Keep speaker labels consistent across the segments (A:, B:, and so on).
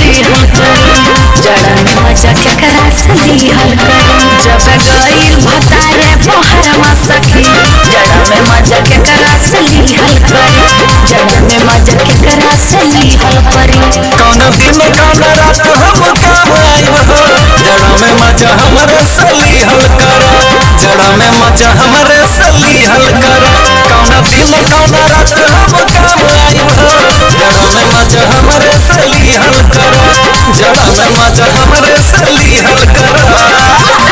A: लिहल करी जड़ा में मजा केकरा से लिहल करी जब गइल भतारे बहरवा सखी जड़ा में मजा केकरा से लिहल करी जड़ा में मजा केकरा से लिहल करी
B: कौन दिन कौन रात हम काम आइब हो जड़ा में मजा हमरे से लिहल कर जड़ा में मजा हमरे से लिहल कर कौन दिन कौन रात हम काम आइब हो जड़ा में मजा हमरे से लिहल कर जड़ा में मजा हमरे से लिहल कर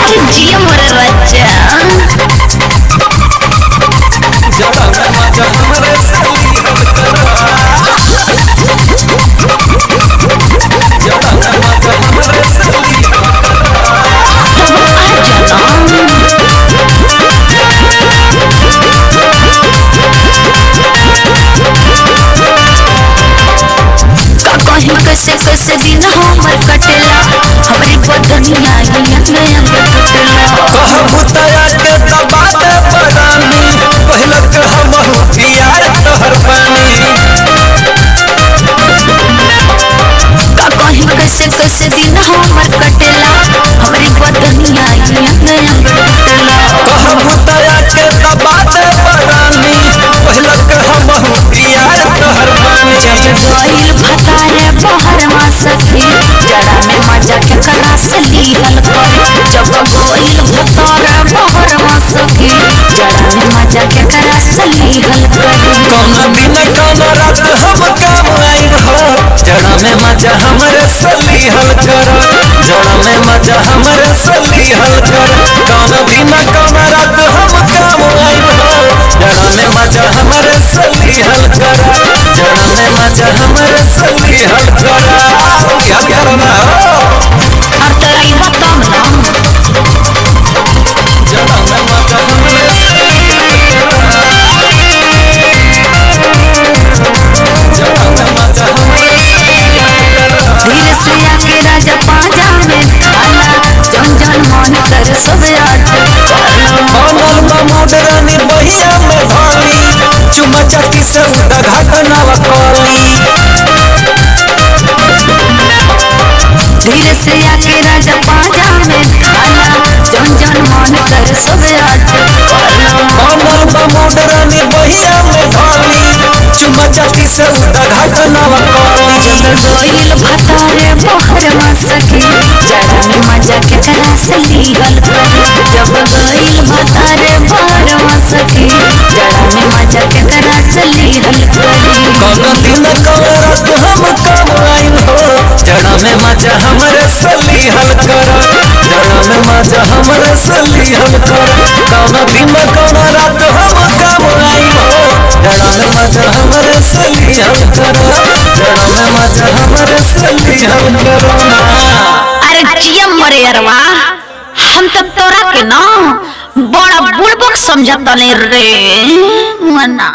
A: अरे जिया मोरे बच्चा
B: जड़ा में मजा हमरे से लिहल कर जड़ा में मजा हमरे से लिहल
A: कहीं कैसे कैसे दिन हमर कटेला हमारी बदनिया टूटेला
B: भूतया के दबाते परानी पहलक हम प्यार तोहर पानी
A: कहीं कैसे कैसे दिन हमर कटेला हमारी बदनिया टूटेला
B: भूतया के दबाते परानी पहलक हम प्यार तोहर पानी
A: जब गइल भतारे बहरवा सखी जड़ा में मजा केकरा से लिहल करी जब गइल भतारे बहरवा सखी जड़ा में मजा केकरा से लिहल करी
B: कौन दिन कौन रात हम काम आइब हो जड़ा में मजा हमरे से लिहल कर जड़ा में मजा हमरे से लिहल कर कौन दिन कौन रात हम काम आइब हो जड़ा में मजा हमरे से लिहल कर जड़ा में मजा हमरे से लिहल कर लिहल करना
A: और तेरा तब ना
B: जड़ा में मजा हमरे से जड़ा में मजा हमरे से
A: धीरे से आके राजा पाजा में खाला जन जन मन कर सब याद
B: कमल ममोदरानी बहिया में भाली चुमा चाटी से उड़ा घटनावा कली
A: धीरे से आके राजा पाजा में खाला जन जन मन कर सब याद
B: कमल ममोदरानी बहिया में भाली चुमा चाटी से उड़ा घटनावा कली
A: जब गइल भतारे बहरवा सखी जड़ा में मजा केकरा से लिहल करी जब गइल भतारे बहरवा सखी जड़ा में मजा केकरा से लिहल करी
B: कौन दिन कौन रात हम काम आइब हो जड़ा में मजा हमरे से लिहल कर जड़ा में मजा हमरे से लिहल कर कौन दिन कौन रात हम काम आइब हो जड़ा में मजा हमरे से लिहल कर जड़ा में मजा हमरे से लिहल कर
A: अरे जिया मरे अरवा हम तब तोरा के ना बड़ा बुड़बक समझता नहीं रे मना